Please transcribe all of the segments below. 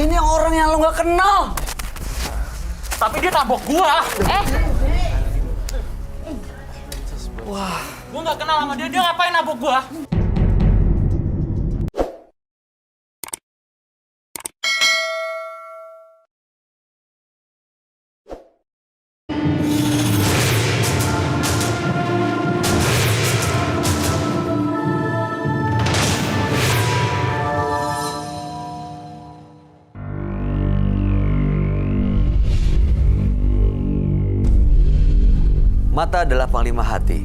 Ini orang yang lo nggak kenal. Tapi dia tabok gua. Wah, Gua nggak kenal sama dia ngapain nabok gua? mata adalah panglima hati.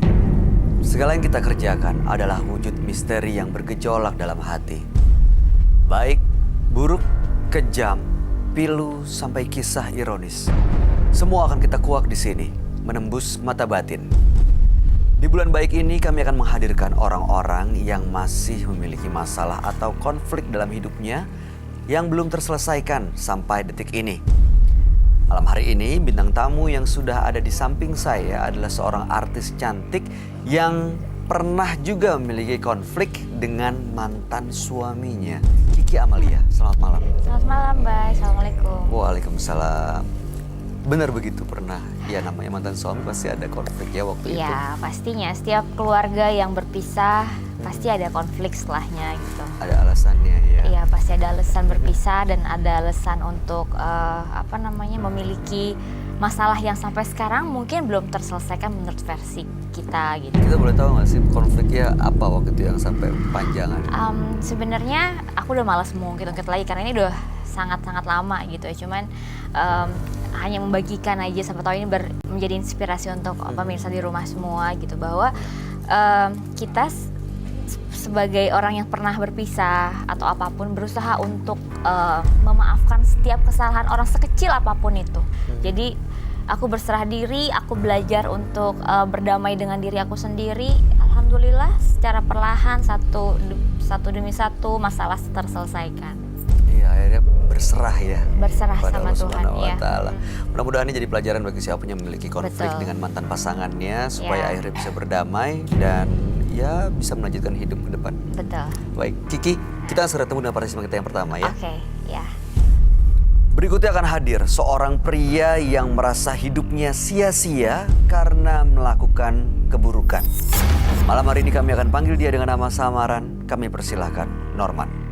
Segala yang kita kerjakan adalah wujud misteri yang bergejolak dalam hati. Baik, buruk, kejam, pilu, sampai kisah ironis. Semua akan kita kuak di sini, menembus mata batin. Di bulan baik ini kami akan menghadirkan orang-orang yang masih memiliki masalah atau konflik dalam hidupnya yang belum terselesaikan sampai detik ini. Malam hari ini, bintang tamu yang sudah ada di samping saya adalah seorang artis cantik yang pernah juga memiliki konflik dengan mantan suaminya, Kiki Amalia. Selamat malam. Selamat malam, Mbak. Assalamualaikum. Waalaikumsalam. Benar begitu, pernah? Ya, namanya mantan suami pasti ada konflik ya waktu itu. Iya, pastinya. Setiap keluarga yang berpisah pasti ada konflik setelahnya gitu. Ada alasannya ya. Iya, pasti ada alasan berpisah dan ada alasan untuk memiliki masalah yang sampai sekarang mungkin belum terselesaikan menurut versi kita gitu. Kita boleh tahu nggak sih konfliknya apa waktu itu yang sampai panjangan? Sebenarnya aku udah malas mau ngungkit-ngungkit lagi karena ini udah sangat-sangat lama gitu ya. Cuman hanya membagikan aja, siapa tahu ini menjadi inspirasi untuk pemirsa di rumah semua gitu, bahwa kita sebagai orang yang pernah berpisah atau apapun berusaha untuk memaafkan setiap kesalahan orang sekecil apapun itu. Jadi aku berserah diri, aku belajar untuk berdamai dengan diri aku sendiri. Alhamdulillah secara perlahan satu demi satu masalah terselesaikan. Iya, akhirnya berserah ya. Berserah pada sama Allah Tuhan Subhanahu wa ya. Ta'ala. Mudah-mudahan ini jadi pelajaran bagi siapa yang memiliki konflik Betul. dengan mantan pasangannya supaya Ya. akhirnya bisa berdamai dan ya bisa melanjutkan hidup ke depan. Betul. Baik, Kiki, kita segera ketemu dengan partisipan kita yang pertama ya. Oke, ya. Berikutnya akan hadir seorang pria yang merasa hidupnya sia-sia karena melakukan keburukan. Malam hari ini kami akan panggil dia dengan nama samaran. Kami persilahkan Norman.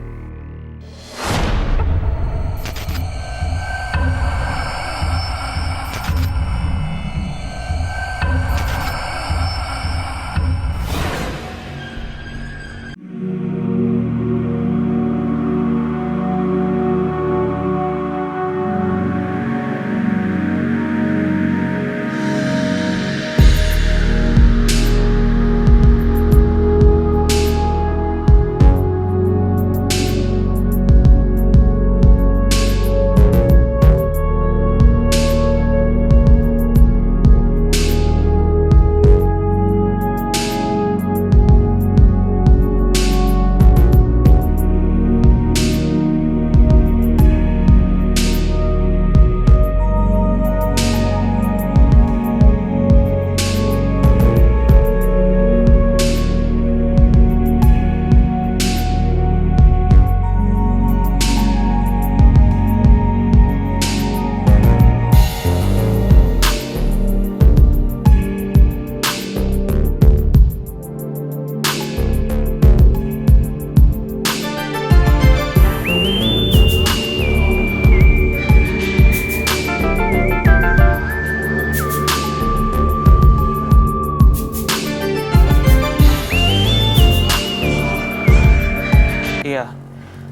Iya,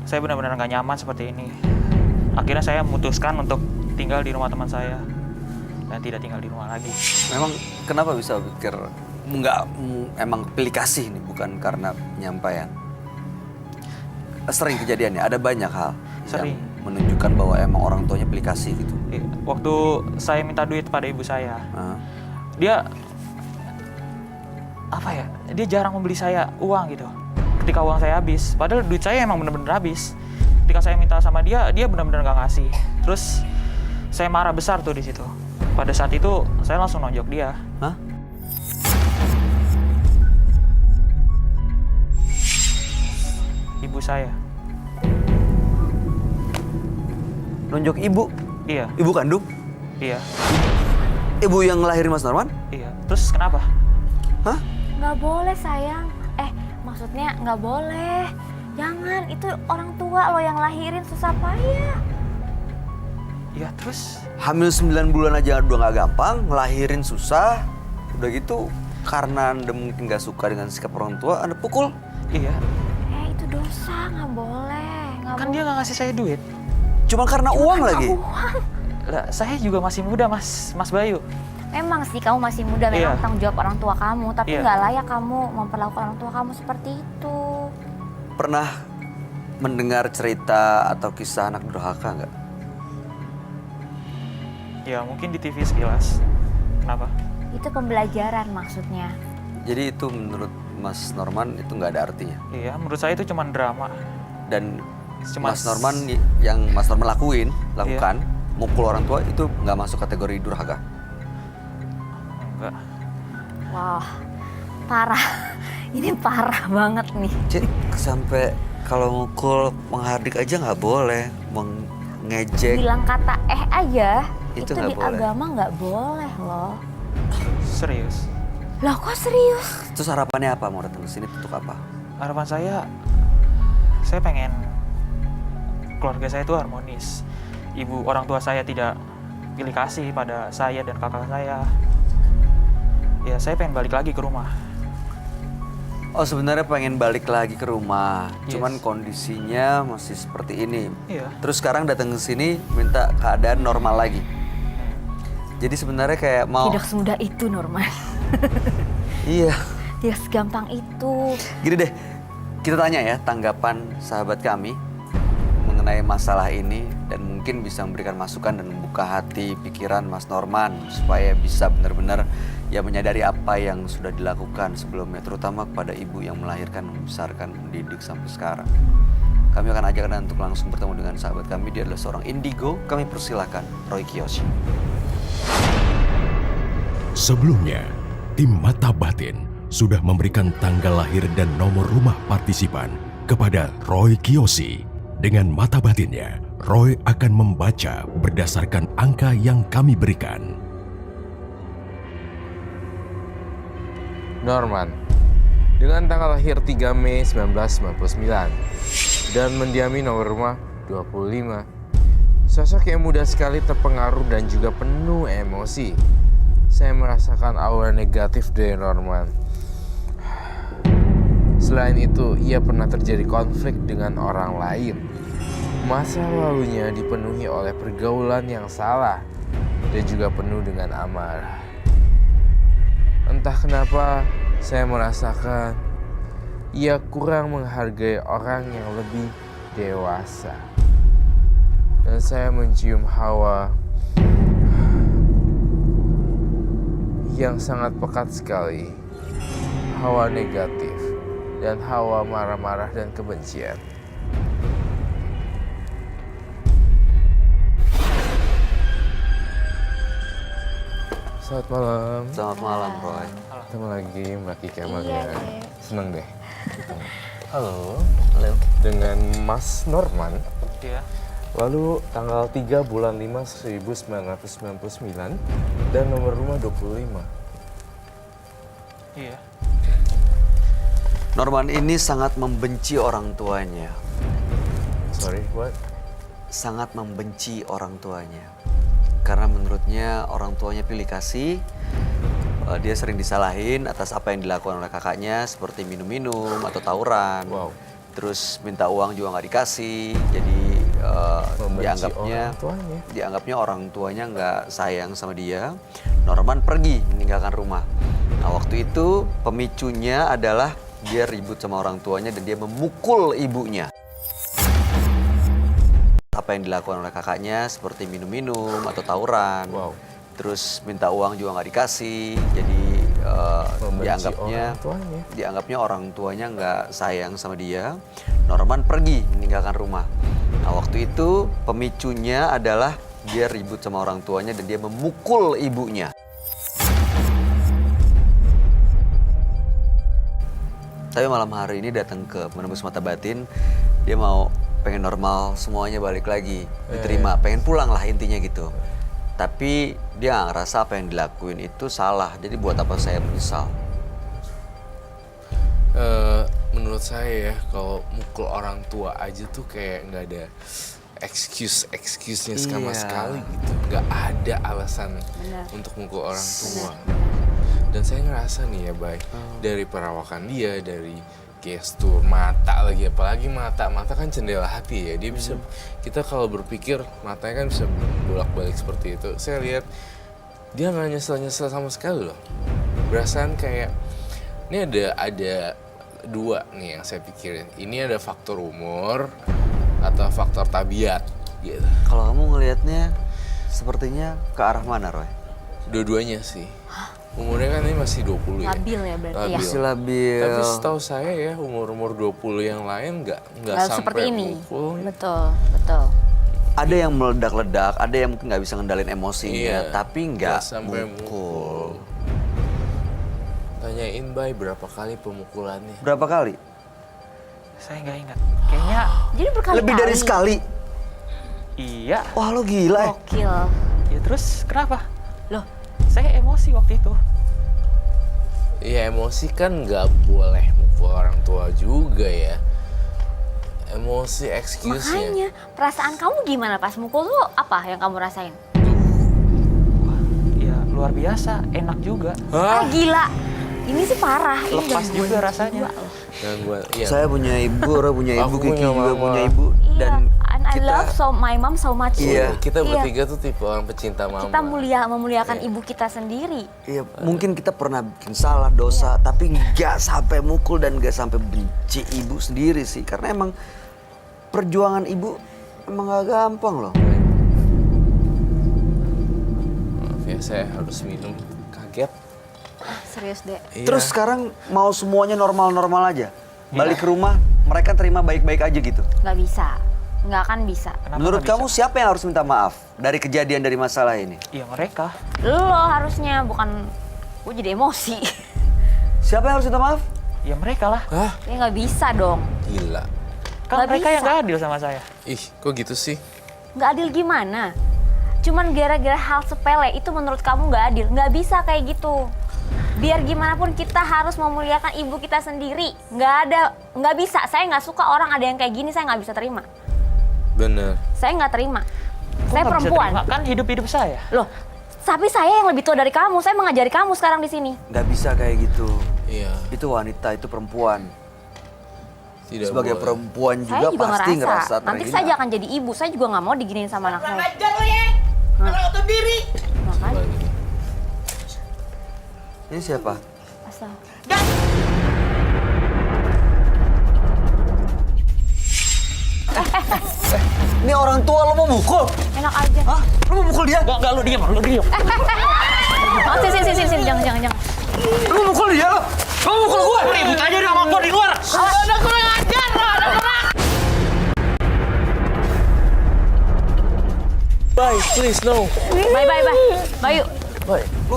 saya benar-benar nggak nyaman seperti ini. Akhirnya saya memutuskan untuk tinggal di rumah teman saya dan tidak tinggal di rumah lagi. Memang kenapa bisa pikir emang pilih kasih nih bukan karena penyampaian? Sering kejadiannya, ada banyak hal Sering. yang menunjukkan bahwa emang orang tuanya pilih kasih gitu. Waktu saya minta duit pada ibu saya, dia dia jarang membeli saya uang gitu. Ketika uang saya habis, padahal duit saya emang bener-bener habis. Ketika saya minta sama dia, dia benar-benar nggak ngasih. Terus saya marah besar tuh di situ. Pada saat itu saya langsung nonjok dia. Hah? Ibu saya. nunjuk ibu. Iya, Ibu kandung? iya, Ibu yang ngelahirin Mas Norman? iya. Terus kenapa? Hah? Nggak boleh sayang. Maksudnya nggak boleh. Jangan, itu orang tua lo yang lahirin susah payah. Iya, terus? Hamil 9 bulan aja udah nggak gampang, ngelahirin susah. Udah gitu, karena Anda mungkin nggak suka dengan sikap orang tua, Anda pukul. Iya, Itu dosa, nggak boleh. Nggak kan dia nggak ngasih saya duit. Cuma karena uang lagi. uang. Lah, saya juga masih muda, Mas Bayu. Memang sih kamu masih muda, memang Iya. tanggung jawab orang tua kamu, tapi Iya. nggak layak kamu memperlakukan orang tua kamu seperti itu. Pernah mendengar cerita atau kisah anak durhaka nggak? Ya, mungkin di TV sekilas. Kenapa? Itu pembelajaran maksudnya. Jadi itu menurut Mas Norman itu nggak ada artinya. Iya, menurut saya itu cuma drama. Dan Cuma Mas Norman yang Mas Norman lakukan, mukul orang tua itu nggak masuk kategori durhaka. Enggak. Wah, parah. Ini parah banget nih. Jadi sampai kalau mukul menghardik aja nggak boleh, mengejek. Bilang kata aja, Itu itu nggak di boleh. agama nggak boleh loh. Serius. Loh kok serius? Terus harapannya apa mau datang ke sini untuk apa? Harapan saya pengen keluarga saya itu harmonis. Orang tua saya tidak pilih kasih pada saya dan kakak saya. Ya, saya pengen balik lagi ke rumah. Oh, sebenarnya pengen balik lagi ke rumah, Yes. cuman kondisinya masih seperti ini. Iya. Terus sekarang datang ke sini minta keadaan normal lagi. Jadi sebenarnya kayak mau Tidak semudah itu Norman. iya. Tidak segampang itu. Gini deh, kita tanya ya tanggapan sahabat kami mengenai masalah ini dan mungkin bisa memberikan masukan dan membuka hati pikiran Mas Norman supaya bisa benar-benar ya menyadari apa yang sudah dilakukan sebelumnya, terutama kepada ibu yang melahirkan, membesarkan, mendidik sampai sekarang. Kami akan ajak Anda untuk langsung bertemu dengan sahabat kami. Dia adalah seorang indigo. Kami persilakan Roy Kiyoshi. Sebelumnya, tim Mata Batin sudah memberikan tanggal lahir dan nomor rumah partisipan kepada Roy Kiyoshi. Dengan mata batinnya, Roy akan membaca berdasarkan angka yang kami berikan. Norman, dengan tanggal lahir 3 Mei 1999 dan mendiami nomor rumah 25. Sosok yang mudah sekali terpengaruh dan juga penuh emosi. Saya merasakan aura negatif dari Norman. Selain itu, ia pernah terjadi konflik dengan orang lain. Masa lalunya dipenuhi oleh pergaulan yang salah dan juga penuh dengan amarah. Entah kenapa saya merasakan ia kurang menghargai orang yang lebih dewasa. Dan saya mencium hawa yang sangat pekat sekali. Hawa negatif dan hawa marah-marah dan kebencian. Selamat malam. Selamat malam, Roy. Ketemu lagi Mbak Kiki Amalia. Iya, deh. Seneng deh. Halo. Halo. Dengan Mas Norman. Iya. Lalu tanggal 3 bulan 5 1999 dan nomor rumah 25. Iya. Norman ini sangat membenci orang tuanya. Sorry, what? Sangat membenci orang tuanya. Karena menurutnya orang tuanya pilih kasih, dia sering disalahin atas apa yang dilakukan oleh kakaknya seperti minum-minum atau tawuran. Wow. Terus minta uang juga nggak dikasih, jadi Membenci orang tuanya. dianggapnya orang tuanya nggak sayang sama dia. Norman pergi meninggalkan rumah. Nah, waktu itu pemicunya adalah dia ribut sama orang tuanya dan dia memukul ibunya. Apa yang dilakukan oleh kakaknya seperti minum-minum atau tawuran. Wow. Terus minta uang juga nggak dikasih, jadi Membenci dianggapnya orang tuanya nggak sayang sama dia. Norman pergi meninggalkan rumah. Nah, waktu itu pemicunya adalah dia ribut sama orang tuanya dan dia memukul ibunya. Tapi malam hari ini datang ke Menembus Mata Batin, dia mau pengen normal, semuanya balik lagi, diterima, pengen pulang lah intinya gitu. Tapi dia nggak ngerasa apa yang dilakuin itu salah, jadi buat apa saya menyesal. Menurut saya ya, kalau mukul orang tua aja tuh kayak nggak ada excuse-nya sama Iya. sekali gitu. Nggak ada alasan untuk mukul orang tua. Dan saya ngerasa nih ya, Bay, dari perawakan dia, dari gestur mata lagi, apalagi mata kan jendela hati ya. Dia bisa, kita kalau berpikir matanya kan bisa bolak-balik seperti itu. Saya lihat dia nggak nyesel sama sekali loh. Berasaan kayak ini ada dua nih yang saya pikirin. Ini ada faktor umur atau faktor tabiat gitu. Kalau kamu ngelihatnya sepertinya ke arah mana, Roy? Dua-duanya sih. Umurnya kan ini masih 20 ya. Labil ya berarti ya. Masih labil. Tapi setahu saya ya umur 20 yang lain nggak Nggak sampai seperti ini. mukul. Betul, betul. Ada yang meledak-ledak, ada yang mungkin nggak bisa ngendalin emosinya, Iya, tapi nggak sampai mukul. Tanyain, Bay, berapa kali pemukulannya? Berapa kali? Saya nggak ingat. Kayaknya Jadi berkali-kali. Lebih dari sekali. iya. Wah, lo gila ya. Gokil. Ya terus kenapa? Loh, Saya emosi waktu itu. Ya emosi kan nggak boleh mukul orang tua juga ya. Emosi excuse-nya. makanya perasaan kamu gimana pas mukul tuh apa yang kamu rasain? Ya luar biasa, enak juga. Ah, gila. Ini sih parah. Ini Lepas gangguan juga rasanya. jiwa loh. Gangguan, iya. Saya punya ibu, Roy punya ibu, Aku Kiki punya juga mama. punya ibu. Iya, Dan and I kita- love my mom so much. Iya. Kita Iya. bertiga tuh tipe orang pecinta mama. Kita memuliakan ibu kita sendiri. Iya, mungkin kita pernah bikin salah, dosa, tapi nggak sampai mukul dan nggak sampai benci ibu sendiri sih. Karena emang perjuangan ibu emang gak gampang loh. Maaf ya, saya harus minum. Kaget. Serius deh. Iya. Terus sekarang mau semuanya normal-normal aja. Balik ke rumah, mereka terima baik-baik aja gitu. Nggak bisa. Nggak akan bisa. Kenapa Menurut nggak kamu bisa? siapa yang harus minta maaf dari kejadian dari masalah ini? Ya mereka. Lo harusnya, bukan gue jadi emosi. Siapa yang harus minta maaf? Ya mereka lah. Hah? Ya nggak bisa dong. Gila. Kan Nggak mereka bisa. yang gak adil sama saya. Ih, kok gitu sih? Nggak adil gimana? Cuman gara-gara hal sepele itu menurut kamu nggak adil? Nggak bisa kayak gitu. Biar gimana pun kita harus memuliakan ibu kita sendiri. Nggak bisa. Saya nggak suka orang ada yang kayak gini, saya nggak bisa terima. Bener. Saya nggak terima. Kok Saya nggak bisa perempuan. terima? Kan hidup-hidup saya. Loh, tapi saya yang lebih tua dari kamu. Saya mengajari kamu sekarang di sini. Nggak bisa kayak gitu. Iya. Itu wanita, itu perempuan. Tidak Sebagai boleh. perempuan Saya juga juga pasti ngerasa. ngerasa Nanti terhina. saya akan jadi ibu. Saya juga nggak mau diginiin sama anak saya. Ajar lo ya, kalau nggak tahu diri. Makanya. Coba gini. Ini siapa? Astaga. Ini orang tua lo mau mukul? Enak aja. Hah? Lo mau mukul dia? Enggak, lu diam, lu diam. Oh, sini, jangan. Lo mau mukul dia lo? Lo mau mukul gue? Ribut aja di sama gua di luar. Ada kurang ajar lo, ada kurang. Bye, please, no. Bye. Bayu. Bye. Lo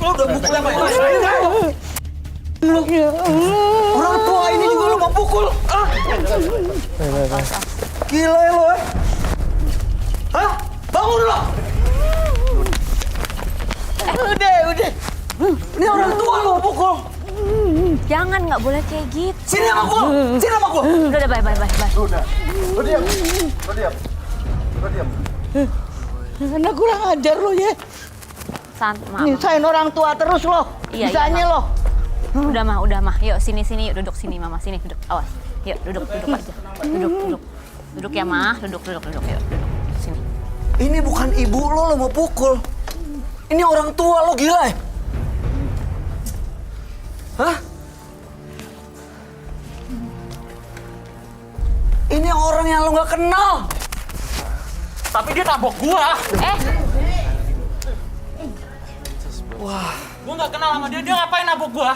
udah mukul sama gue. Orang tua ini juga lo mau pukul? Ah? Gila ya lo, eh? Hah? Bangun lo! Udah. Ini orang tua lo mau pukul. Jangan, nggak boleh kayak gitu. Sini sama gue! Sini sama gue! Udah, bye. Anak kurang ajar lo ya. Maaf. Nyusahin orang tua terus lo. Iya, Bisanya iya, lo. Udah mah. Yuk sini, yuk duduk sini mama, sini duduk. Awas. Yuk duduk aja. Duduk. Duduk ya mah, duduk. Yuk duduk sini. Ini bukan ibu lo mau pukul. Ini orang tua lo, gila ya? Hah? Ini orang yang lo gak kenal. Tapi dia nabok gua. Wah. Gua nggak kenal sama dia ngapain nabok gua?